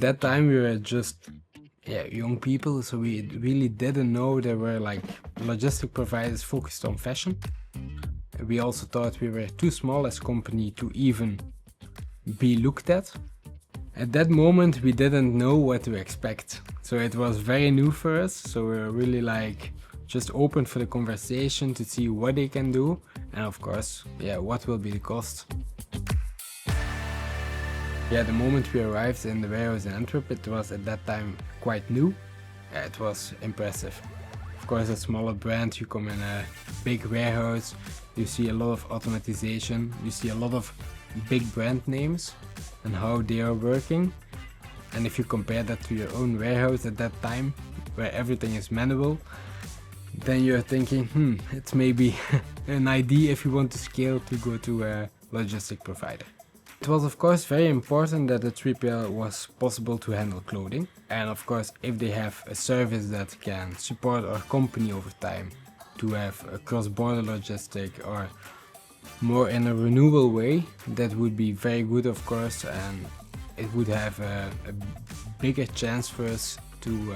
that time we were just young people, so we really didn't know there were like logistic providers focused on fashion. We also thought we were too small as a company to even be looked at. At that moment we didn't know what to expect, so it was very new for us, so we were really like just open for the conversation to see what they can do, and of course, what will be the cost. The moment we arrived in the warehouse in Antwerp, it was at that time quite new. It was impressive. Of course, a smaller brand, you come in a big warehouse, you see a lot of automatization, you see a lot of big brand names and how they are working. And if you compare that to your own warehouse at that time, where everything is manual, then you're thinking, it's maybe an idea if you want to scale to go to a logistic provider. It was of course very important that the 3PL was possible to handle clothing, and of course if they have a service that can support our company over time to have a cross-border logistic or more in a renewal way, that would be very good of course, and it would have a bigger chance for us to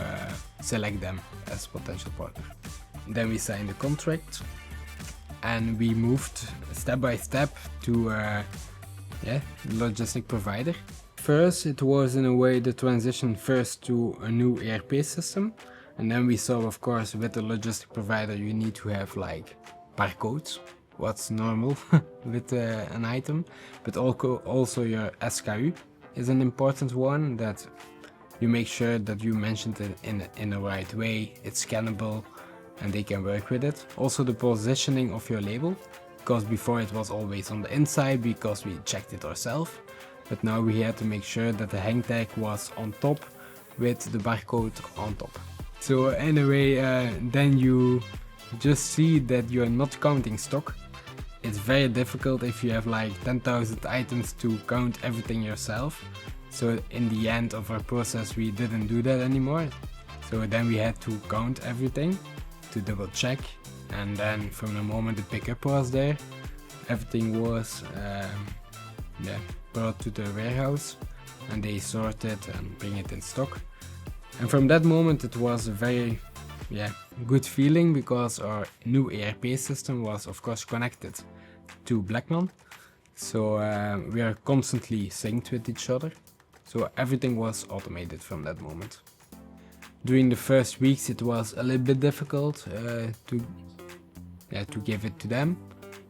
select them as potential partner. Then we signed the contract and we moved step by step to logistic provider. First it was in a way the transition first to a new ERP system, and then we saw of course with the logistic provider you need to have like barcodes, what's normal with an item, but also your SKU is an important one, that you make sure that you mentioned it in the right way, it's scannable and they can work with it. Also the positioning of your label, because before it was always on the inside because we checked it ourselves, but now we had to make sure that the hang tag was on top with the barcode on top. So anyway, then you just see that you are not counting stock. It's very difficult if you have like 10,000 items to count everything yourself. So in the end of our process we didn't do that anymore. So then we had to count everything to double check, and then from the moment the pickup was there, everything was brought to the warehouse and they sort it and bring it in stock. And from that moment it was a very good feeling, because our new ERP system was of course connected to Bleckmann, so we are constantly synced with each other, so everything was automated from that moment. During the first weeks it was a little bit difficult to give it to them,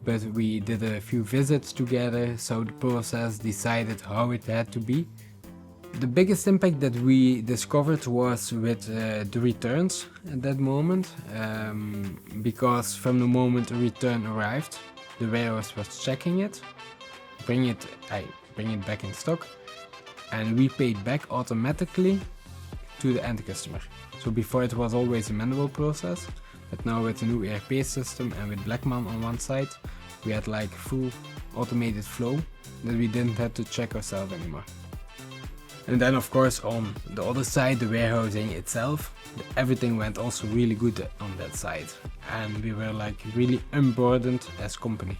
but we did a few visits together, saw the process, decided how it had to be. The biggest impact that we discovered was with the returns at that moment, because from the moment a return arrived, the warehouse was checking it, bring it back in stock, and we paid back automatically to the end customer. So before it was always a manual process, but now with the new ERP system and with Bleckmann on one side, we had like full automated flow that we didn't have to check ourselves anymore. And then of course on the other side, the warehousing itself, everything went also really good on that side, and we were like really unburdened as company.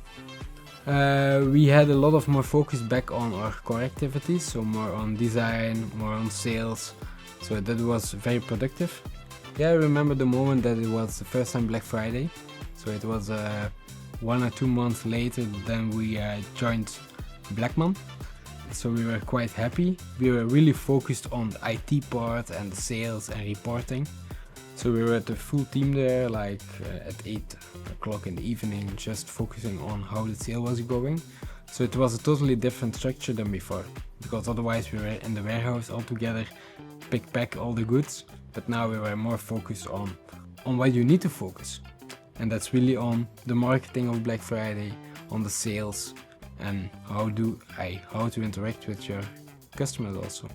We had a lot of more focus back on our core activities, so more on design, more on sales, so that was very productive. I remember the moment that it was the first time Black Friday, so it was 1 or 2 months later than we joined Bleckmann. So we were quite happy. We were really focused on the IT part and the sales and reporting. So we were at the full team there, like at 8 o'clock in the evening, just focusing on how the sale was going. So it was a totally different structure than before, because otherwise we were in the warehouse all together, pack all the goods. But now we were more focused on what you need to focus. And that's really on the marketing of Black Friday, on the sales, and how to interact with your customers also.